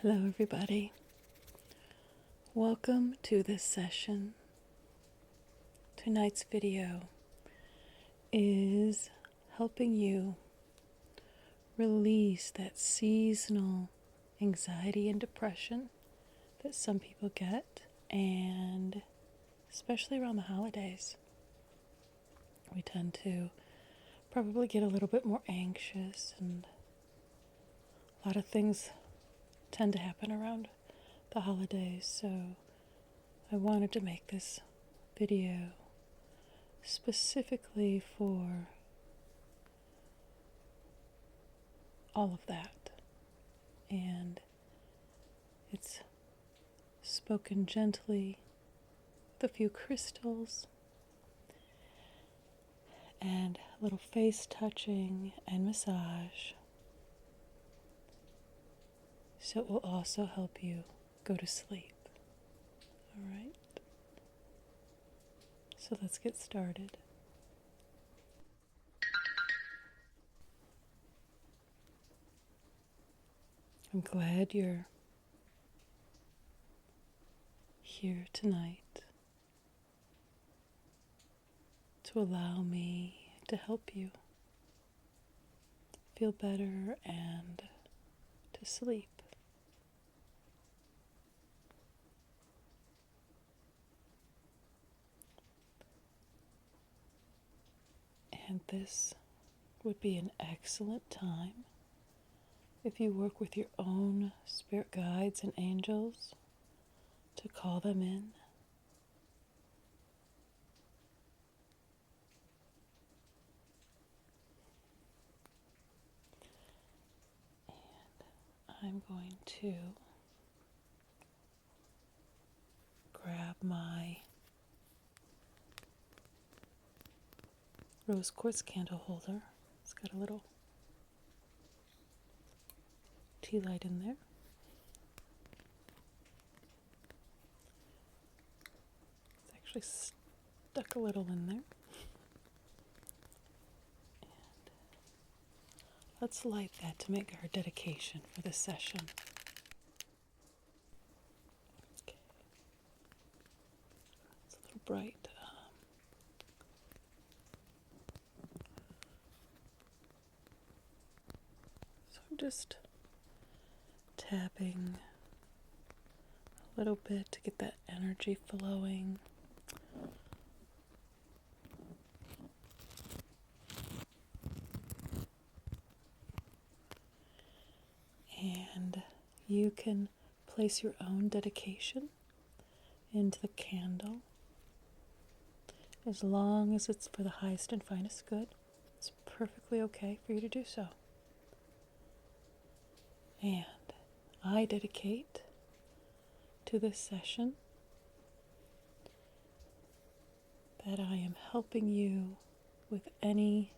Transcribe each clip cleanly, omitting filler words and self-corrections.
Hello, everybody. Welcome to this session. Tonight's video is helping you release that seasonal anxiety and depression that some people get, and especially around the holidays. We tend to probably get a little bit more anxious, and a lot of things tend to happen around the holidays, so I wanted to make this video specifically for all of that. And it's spoken gently with a few crystals and a little face touching and massage. So it will also help you go to sleep. All right? So let's get started. I'm glad you're here tonight to allow me to help you feel better and to sleep. And this would be an excellent time if you work with your own spirit guides and angels to call them in. And I'm going to grab my rose quartz candle holder. It's got a little tea light in there. It's actually stuck a little in there. And let's light that to make our dedication for this session. Okay. It's a little bright. So I'm just tapping a little bit to get that energy flowing. And you can place your own dedication into the candle. As long as it's for the highest and finest good, it's perfectly okay for you to do so. And I dedicate to this session that I am helping you with any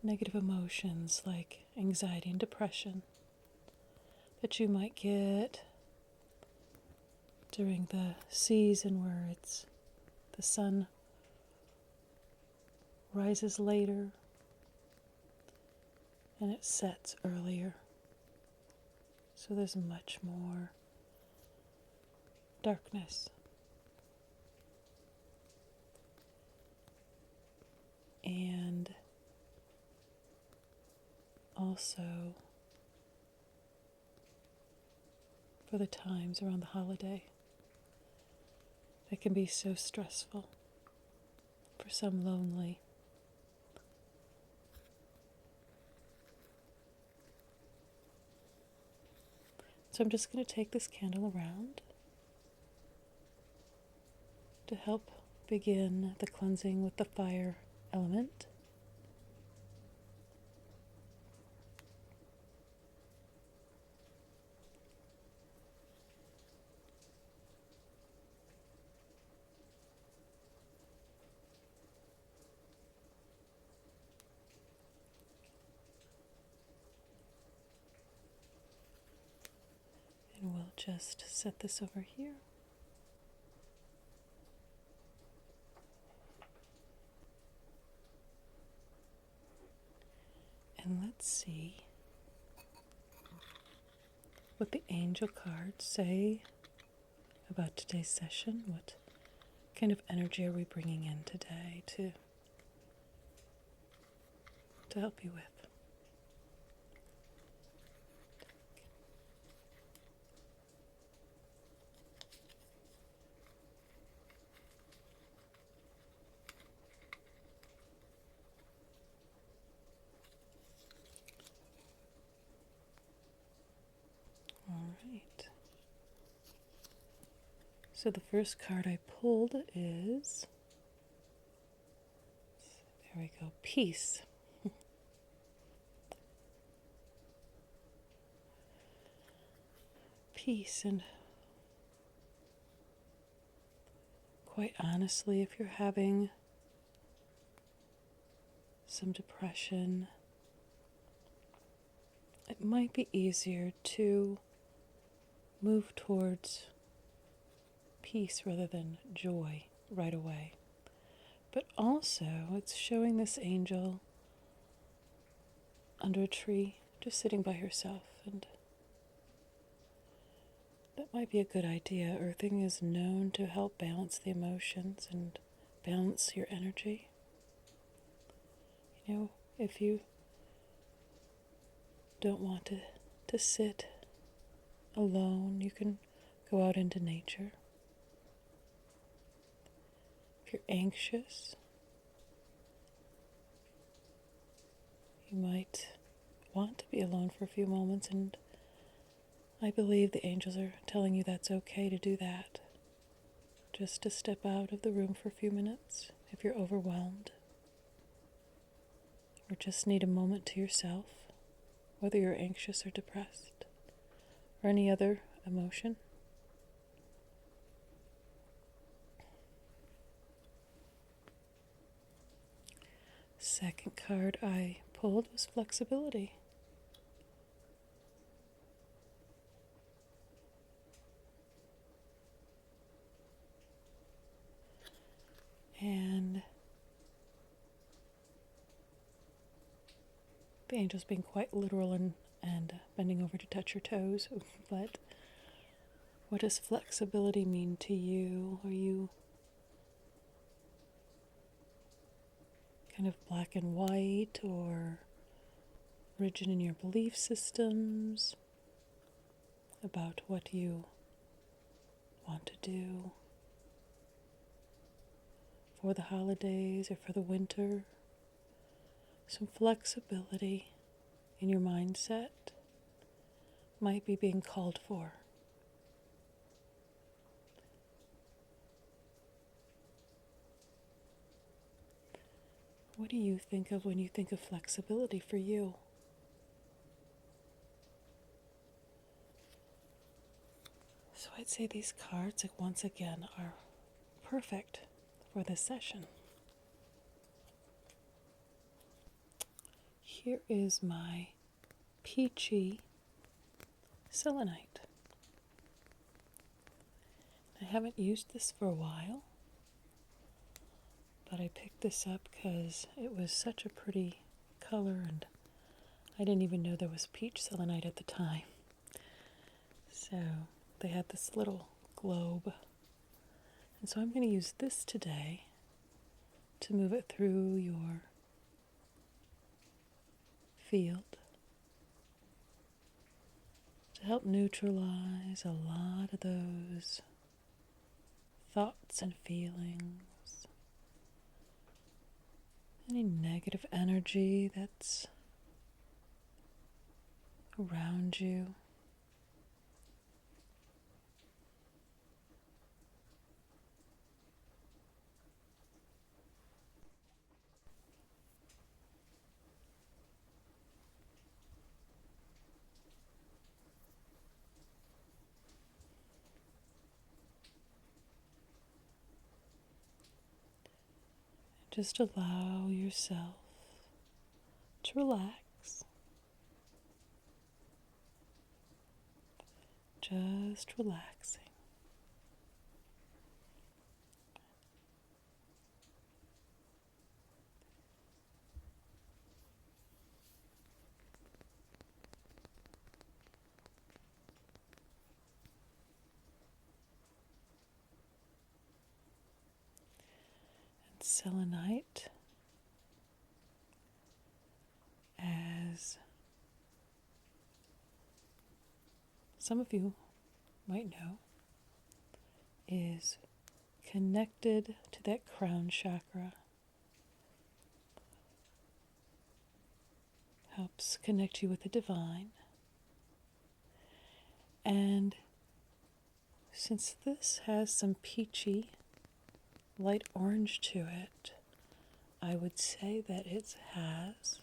negative emotions like anxiety and depression that you might get during the season where the sun rises later and it sets earlier. So there's much more darkness. And also for the times around the holiday that can be so stressful, for some lonely. So I'm just going to take this candle around to help begin the cleansing with the fire element. And we'll just set this over here. And let's see what the angel cards say about today's session. What kind of energy are we bringing in today to help you with? All right. So the first card I pulled is, there we go, peace. Peace, and quite honestly, if you're having some depression, it might be easier to move towards peace rather than joy right away. But also, it's showing this angel under a tree, just sitting by herself, and that might be a good idea. Earthing is known to help balance the emotions and balance your energy. You know, if you don't want to sit alone, you can go out into nature. If you're anxious, you might want to be alone for a few moments, and I believe the angels are telling you that's okay to do that. Just to step out of the room for a few minutes if you're overwhelmed, or just need a moment to yourself, whether you're anxious or depressed, or any other emotion. Second card I pulled was flexibility. And the angel's being quite literal and bending over to touch your toes. But what does flexibility mean to you? Are you kind of black and white, or rigid in your belief systems about what you want to do for the holidays or for the winter? Some flexibility in your mindset might be being called for. What do you think of when you think of flexibility for you? So I'd say these cards, once again, are perfect for this session. Here is my peachy selenite. I haven't used this for a while, but I picked this up because it was such a pretty color, and I didn't even know there was peach selenite at the time. So they had this little globe, and so I'm going to use this today to move it through your field to help neutralize a lot of those thoughts and feelings, any negative energy that's around you. Just allow yourself to relax. Just relaxing. selenite, as some of you might know, is connected to that crown chakra. Helps connect you with the divine. And since this has some peachy, light orange to it, I would say that it has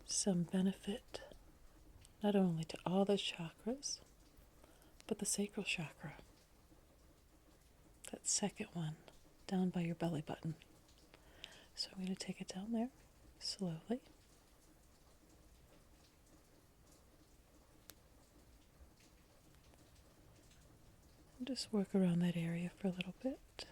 some benefit not only to all the chakras, but the sacral chakra. That second one, down by your belly button. So I'm going to take it down there, slowly. And just work around that area for a little bit.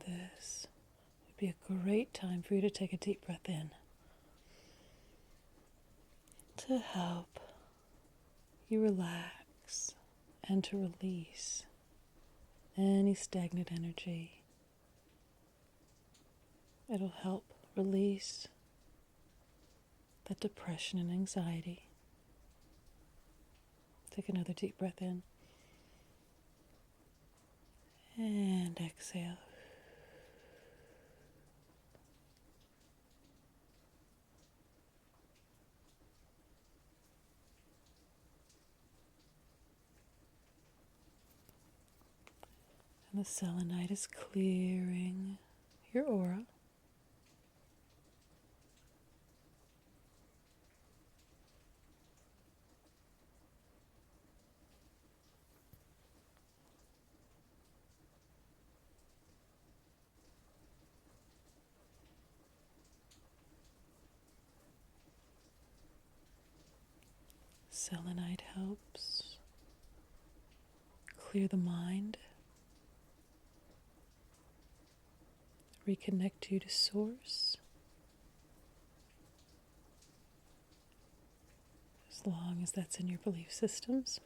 This would be a great time for you to take a deep breath in to help you relax and to release any stagnant energy. It'll help release that depression and anxiety. Take another deep breath in and exhale. And the selenite is clearing your aura. Selenite helps clear the mind, reconnect you to source, as long as that's in your belief systems.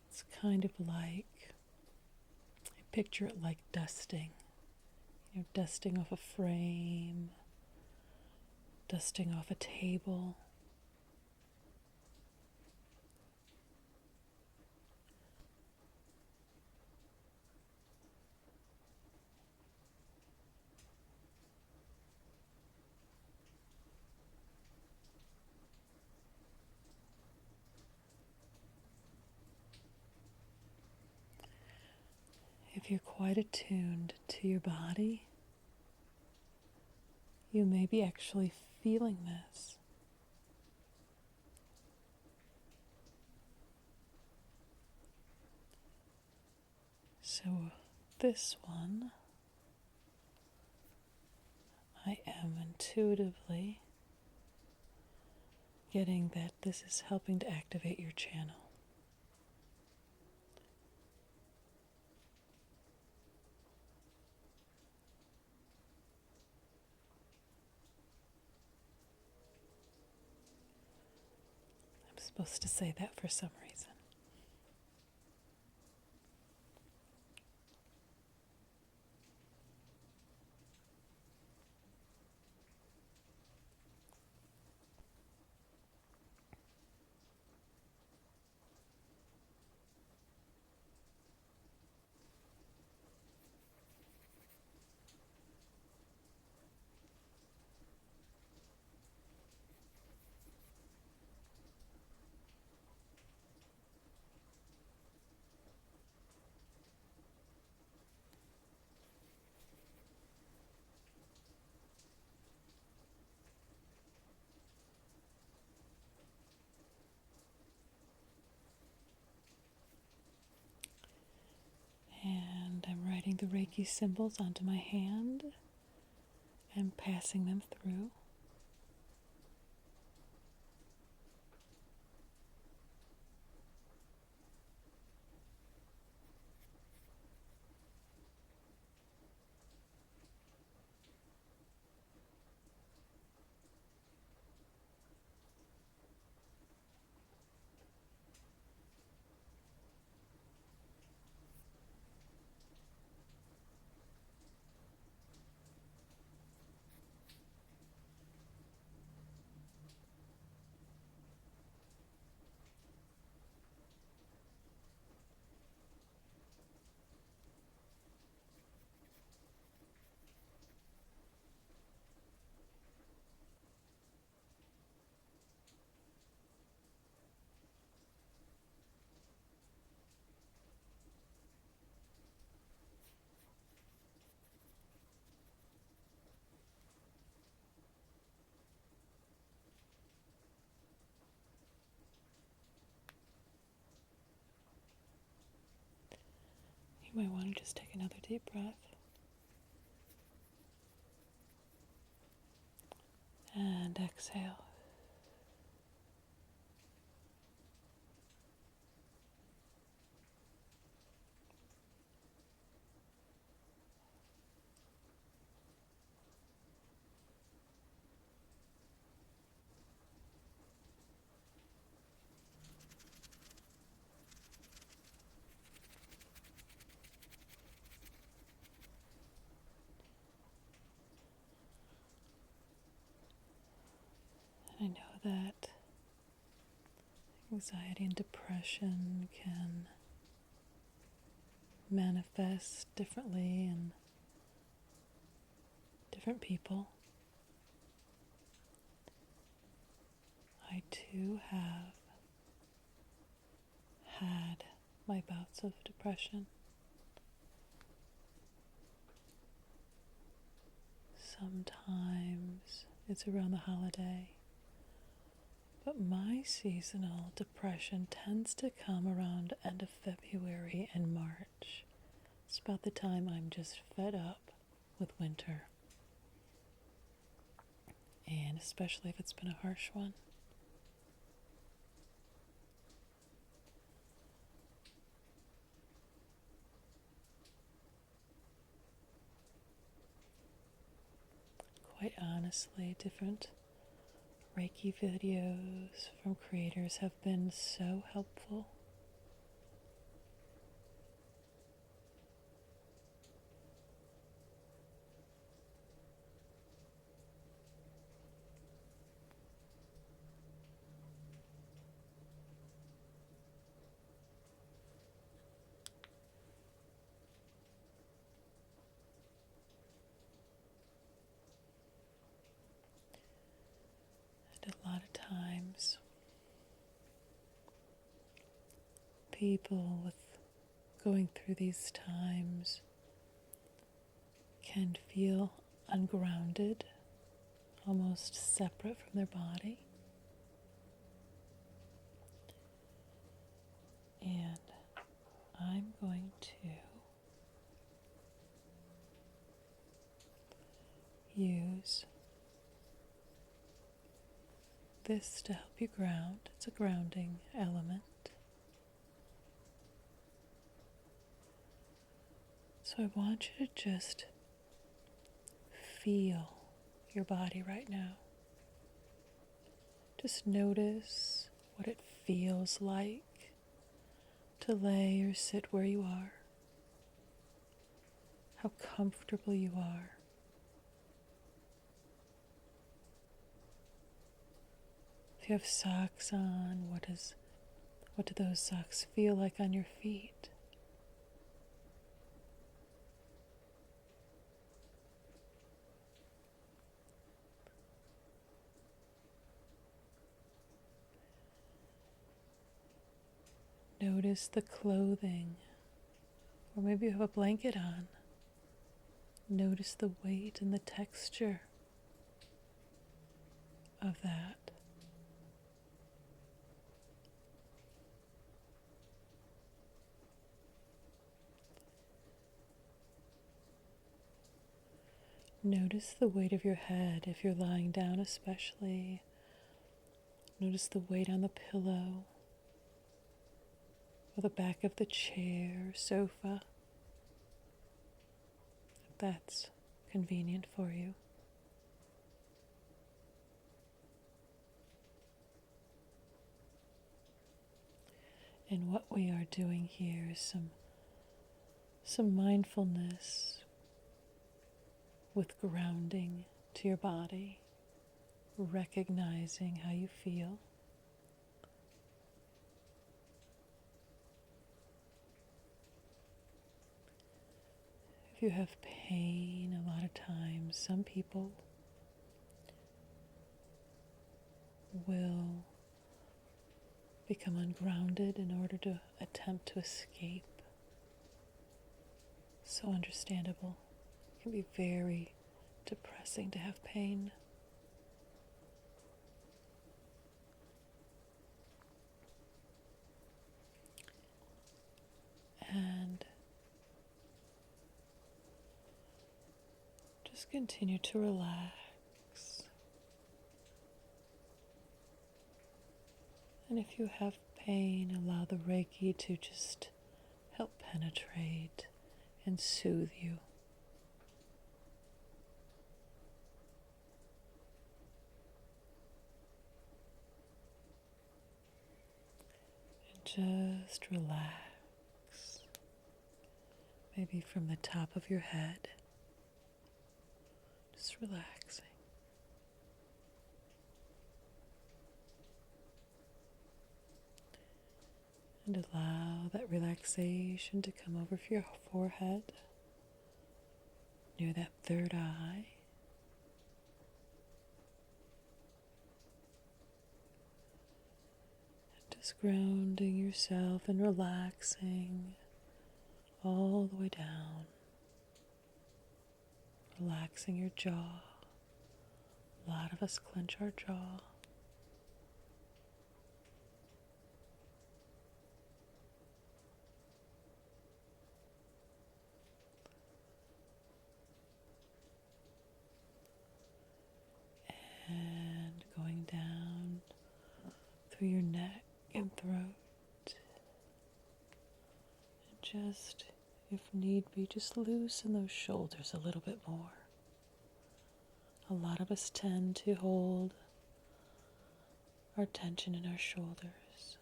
It's kind of like, I picture it like dusting. You're dusting off a frame, dusting off a table. If you're quite attuned to your body, you may be actually feeling this. So this one, I am intuitively getting that this is helping to activate your channel. I'm supposed to say that for some reason. the Reiki symbols onto my hand and passing them through. You might want to just take another deep breath. And exhale. I know that anxiety and depression can manifest differently in different people. I too have had my bouts of depression. Sometimes it's around the holiday, but my seasonal depression tends to come around end of February and March. It's about the time I'm just fed up with winter, and especially if it's been a harsh one. Quite honestly, different Reiki videos from creators have been so helpful. And a lot of times, people with going through these times can feel ungrounded, almost separate from their body. And I'm going to use this to help you ground. It's a grounding element. So I want you to just feel your body right now. Just notice what it feels like to lay or sit where you are, how comfortable you are. If you have socks on, what do those socks feel like on your feet? Notice the clothing, or maybe you have a blanket on. Notice the weight and the texture of that. Notice the weight of your head if you're lying down, especially. Notice the weight on the pillow or the back of the chair or sofa, if that's convenient for you. And what we are doing here is some mindfulness with grounding to your body, recognizing how you feel. If you have pain, a lot of times, some people will become ungrounded in order to attempt to escape. So understandable. It can be very depressing to have pain. And just continue to relax. And if you have pain, allow the Reiki to just help penetrate and soothe you. And just relax. Maybe from the top of your head. Just relaxing. And allow that relaxation to come over your forehead, near that third eye. Just grounding yourself and relaxing all the way down. Relaxing your jaw. A lot of us clench our jaw. And going down through your neck and throat. And just, if need be, just loosen those shoulders a little bit more. A lot of us tend to hold our tension in our shoulders.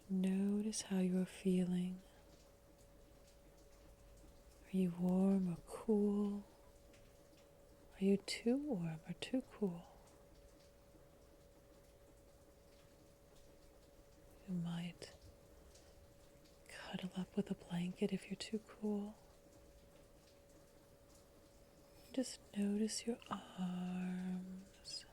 Notice how you are feeling. Are you warm or cool? Are you too warm or too cool? You might cuddle up with a blanket if you're too cool. Just notice your arms.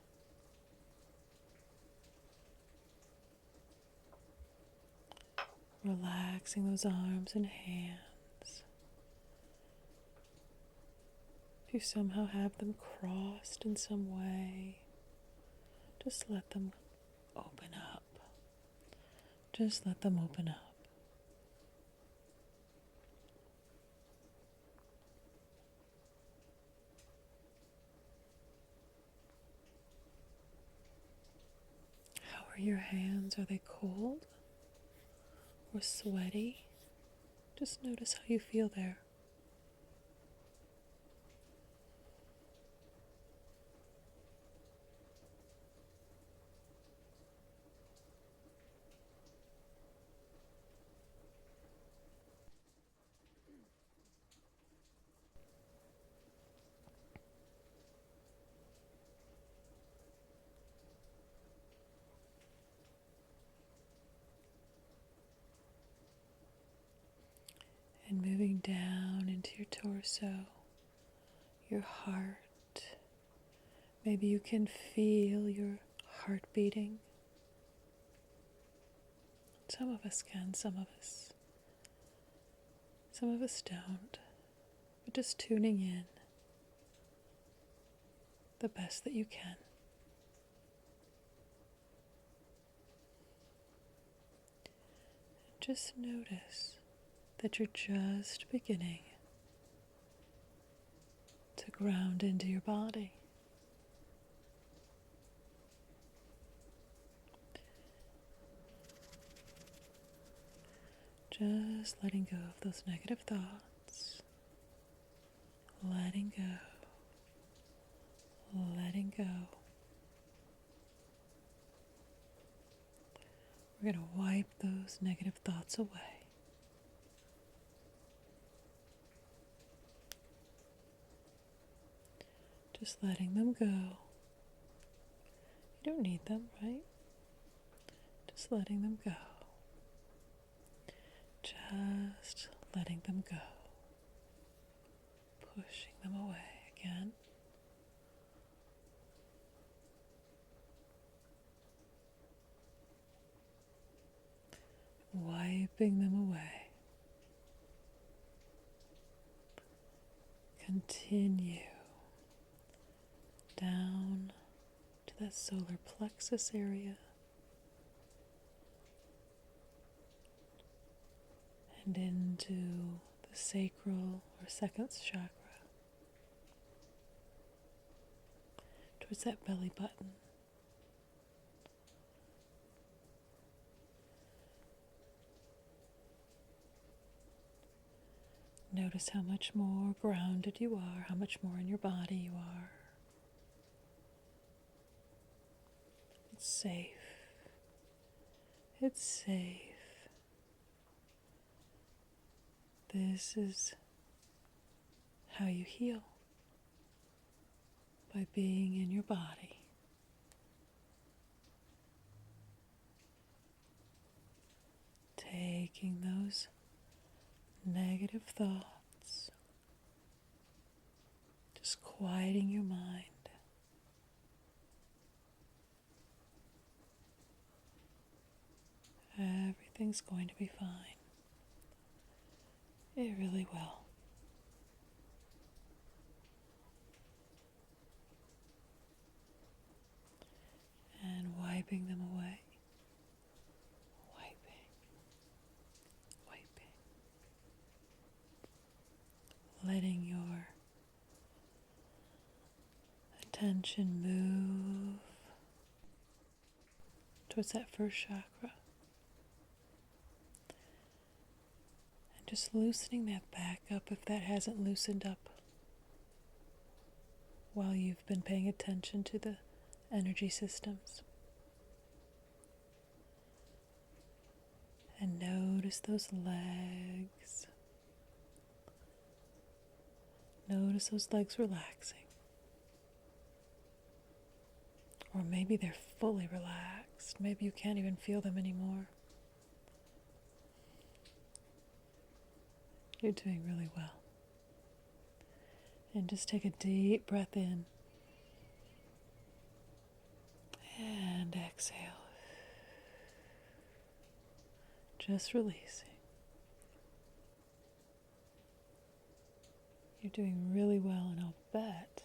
Relaxing those arms and hands. If you somehow have them crossed in some way, just let them open up. Just let them open up. How are your hands? Are they cold or sweaty? Just notice how you feel there. And moving down into your torso, your heart. Maybe you can feel your heart beating. Some of us can, some of us don't. But just tuning in the best that you can. just notice that you're just beginning to ground into your body. Just letting go of those negative thoughts, letting go, letting go. We're going to wipe those negative thoughts away. Just letting them go. You don't need them, right? Just letting them go. Just letting them go. Pushing them away again. Wiping them away. Continue down to that solar plexus area and into the sacral or second chakra, towards that belly button. Notice how much more grounded you are, how much more in your body you are. It's safe. It's safe. This is how you heal, by being in your body. Taking those negative thoughts, just quieting your mind. Everything's going to be fine. It really will. And wiping them away. Wiping. Letting your attention move towards that first chakra. And just loosening that back up if that hasn't loosened up while you've been paying attention to the energy systems. And notice those legs. Notice those legs relaxing. Or maybe they're fully relaxed. Maybe you can't even feel them anymore. You're doing really well. And just take a deep breath in. And exhale. Just releasing. You're doing really well, and I'll bet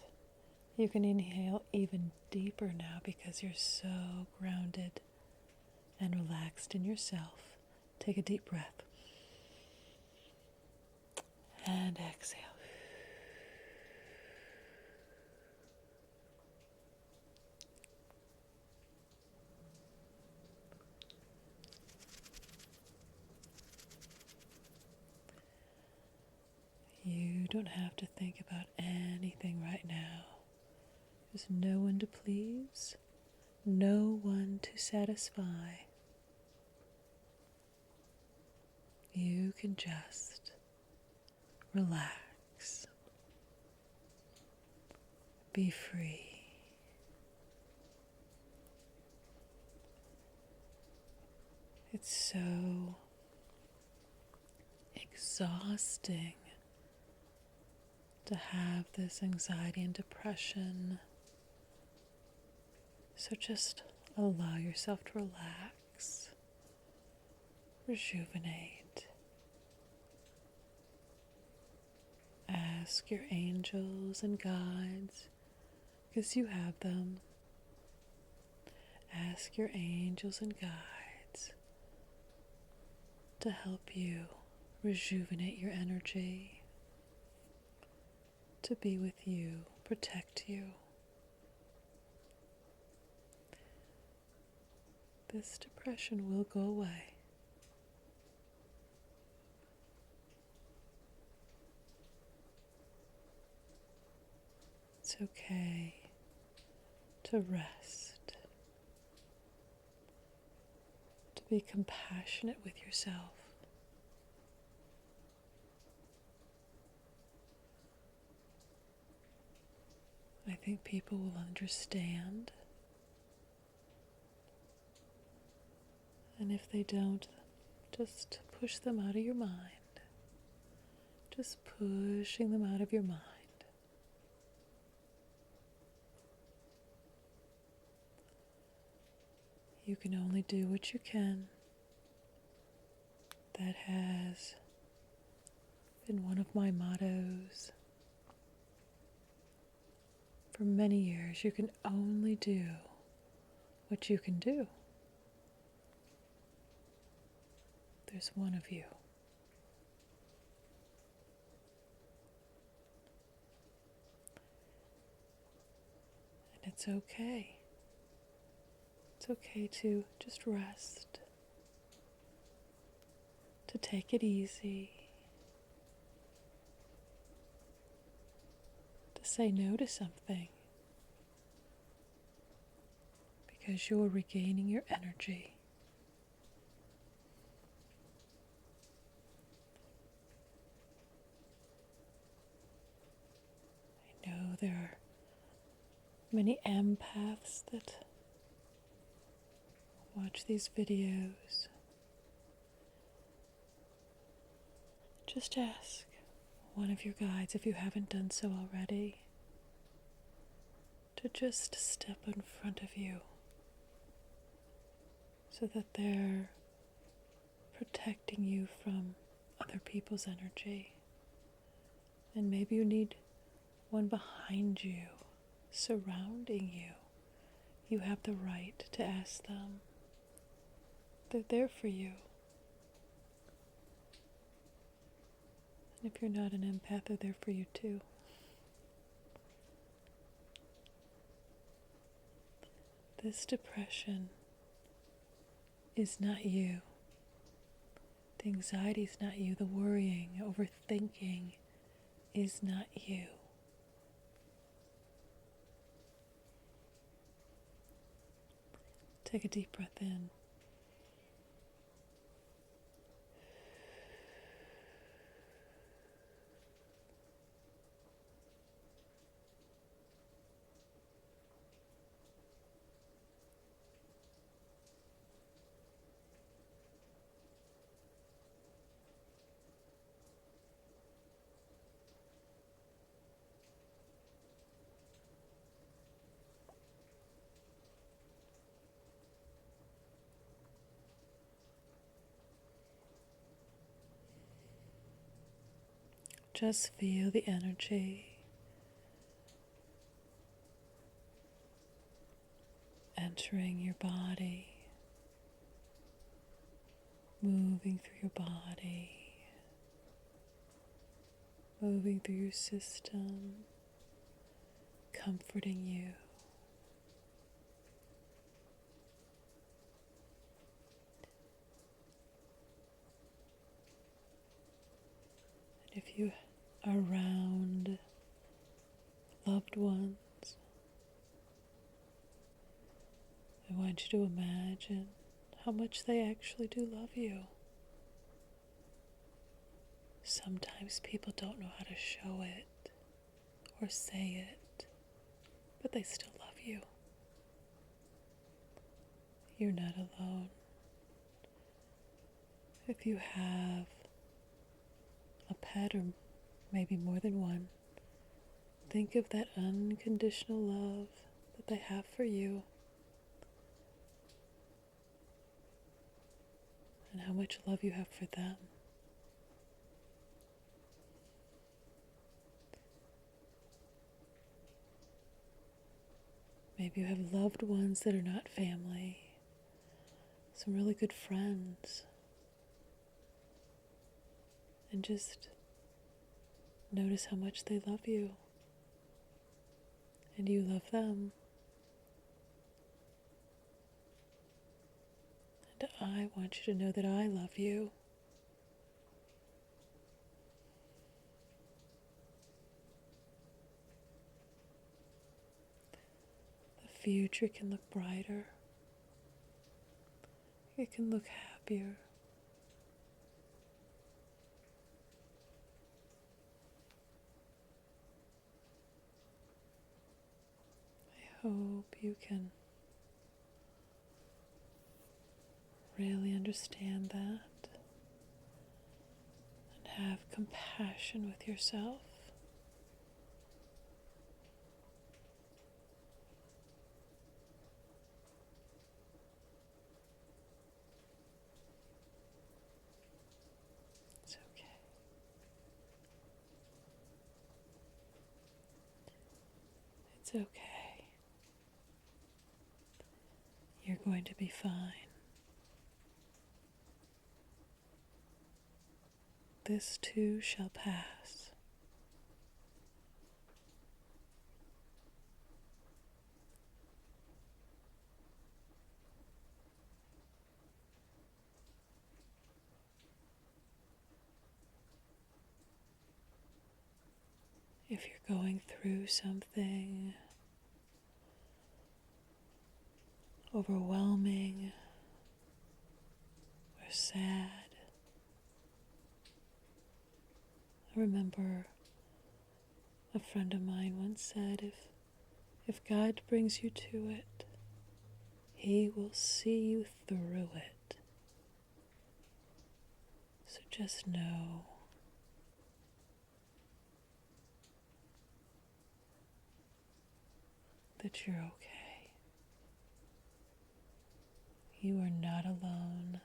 you can inhale even deeper now because you're so grounded and relaxed in yourself. Take a deep breath. And exhale. You don't have to think about anything right now. There's no one to please, no one to satisfy. You can just relax, be free. It's so exhausting to have this anxiety and depression. So just allow yourself to relax, rejuvenate. Ask your angels and guides, because you have them. Ask your angels and guides to help you rejuvenate your energy, to be with you, protect you. This depression will go away. It's okay to rest, to be compassionate with yourself. I think people will understand. And if they don't, just push them out of your mind. Just pushing them out of your mind. You can only do what you can. That has been one of my mottos for many years. You can only do what you can do. There's one of you. And it's okay. It's okay to just rest, to take it easy, to say no to something, because you're regaining your energy. I know there are many empaths that watch these videos. Just ask one of your guides, if you haven't done so already, to just step in front of you so that they're protecting you from other people's energy. And maybe you need one behind you, surrounding you. You have the right to ask them. They're there for you. And if you're not an empath, they're there for you too. This depression is not you. The anxiety is not you. The worrying, overthinking is not you. Take a deep breath in. Just feel the energy entering your body, moving through your body, moving through your system, comforting you. And if you are around loved ones, I want you to imagine how much they actually do love you. Sometimes people don't know how to show it or say it, but they still love you. You're not alone. If you have a pet, or maybe more than one, think of that unconditional love that they have for you, and how much love you have for them. Maybe you have loved ones that are not family, some really good friends. And just notice how much they love you. And you love them. And I want you to know that I love you. The future can look brighter. It can look happier. I hope you can really understand that and have compassion with yourself. It's okay. It's okay. You're going to be fine. This too shall pass. If you're going through something overwhelming or sad, I remember a friend of mine once said, if God brings you to it, He will see you through it. So just know that you're okay. You are not alone.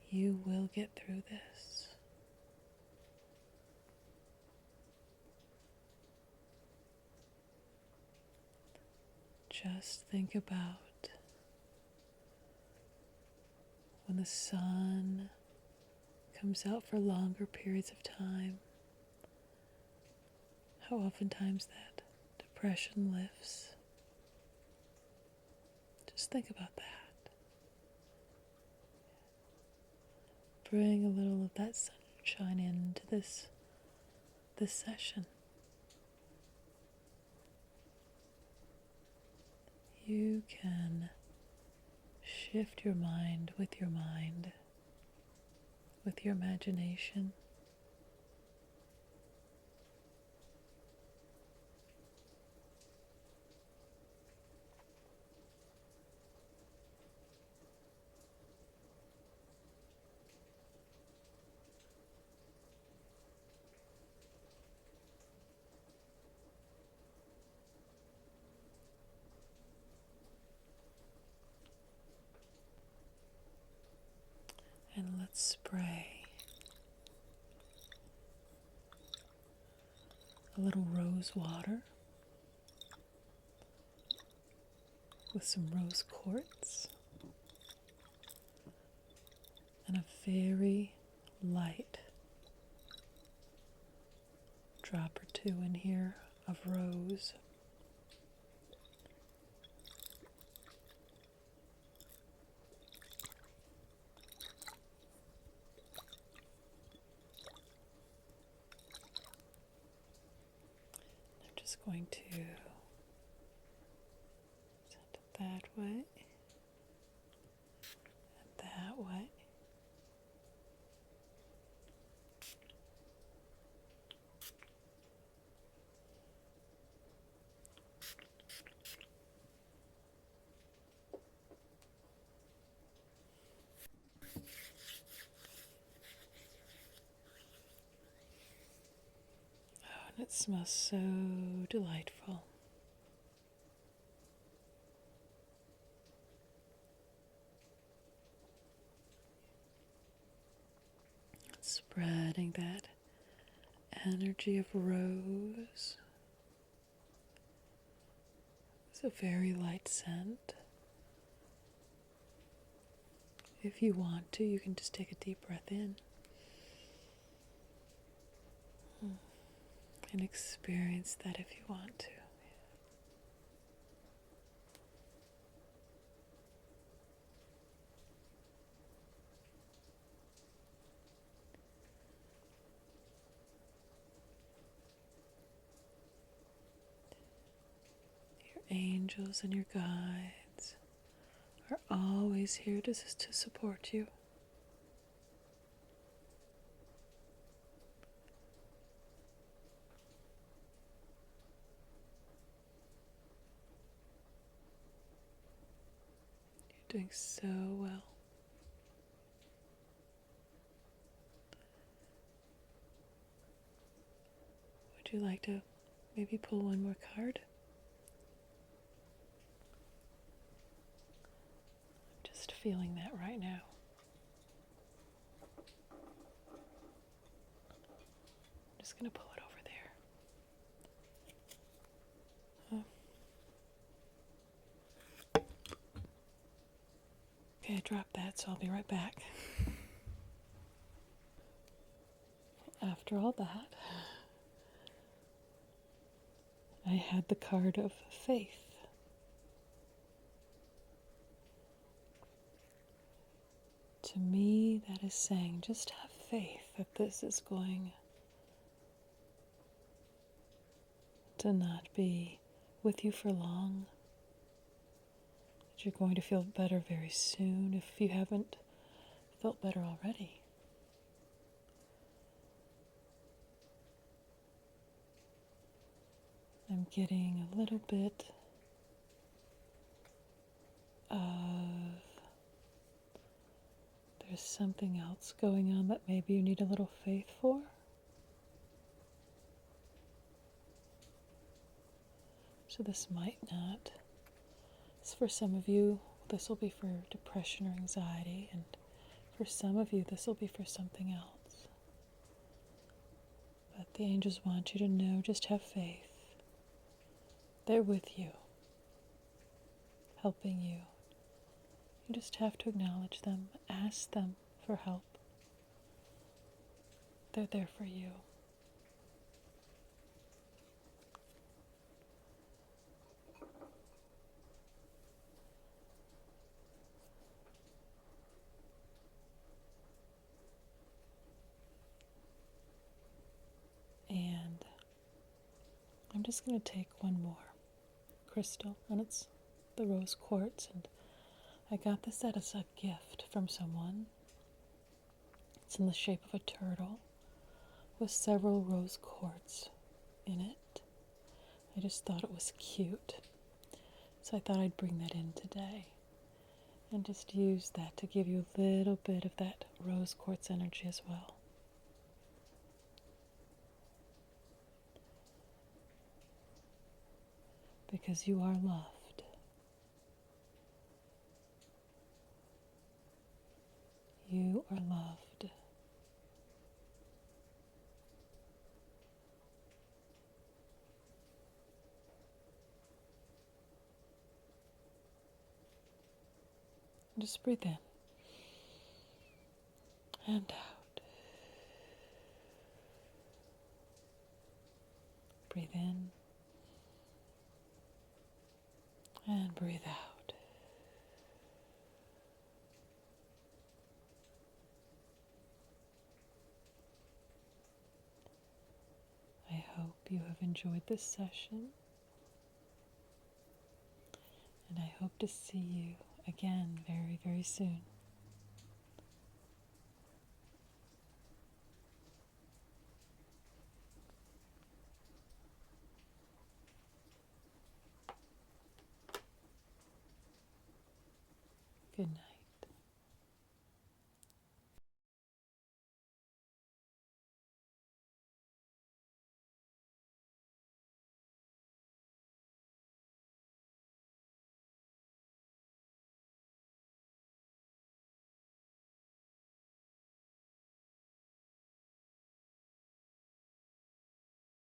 You will get through this. Just think about when the sun comes out for longer periods of time, how oftentimes that depression lifts. Just think about that. Bring a little of that sunshine into this session. You can shift your mind, with your imagination. And let's spray a little rose water with some rose quartz and a very light drop or two in here of rose. I'm just going to send it that way and that way. Oh, and it smells so delightful. Spreading that energy of rose. It's a very light scent. If you want to, you can just take a deep breath in. And experience that if you want to. Your angels and your guides are always here to support you. You're doing so well. Would you like to maybe pull one more card? I'm just feeling that right now. I'm just going to pull it over there. Okay, I dropped that, so I'll be right back. After all that, I had the card of faith. To me, that is saying just have faith that this is going to not be with you for long, that you're going to feel better very soon if you haven't felt better already. I'm getting a little bit of there's something else going on that maybe you need a little faith for. So this might not. For some of you, this will be for depression or anxiety, and for some of you, this will be for something else. But the angels want you to know, just have faith. They're with you, helping you. You just have to acknowledge them, ask them for help. They're there for you. And I'm just going to take one more crystal, and it's the rose quartz, and I got this as a gift from someone. It's in the shape of a turtle with several rose quartz in it. I just thought it was cute, so I thought I'd bring that in today and just use that to give you a little bit of that rose quartz energy as well. Because you are loved. You are loved. Just breathe in and out. Breathe in and breathe out. I hope you have enjoyed this session, and I hope to see you again very, very soon. Good night.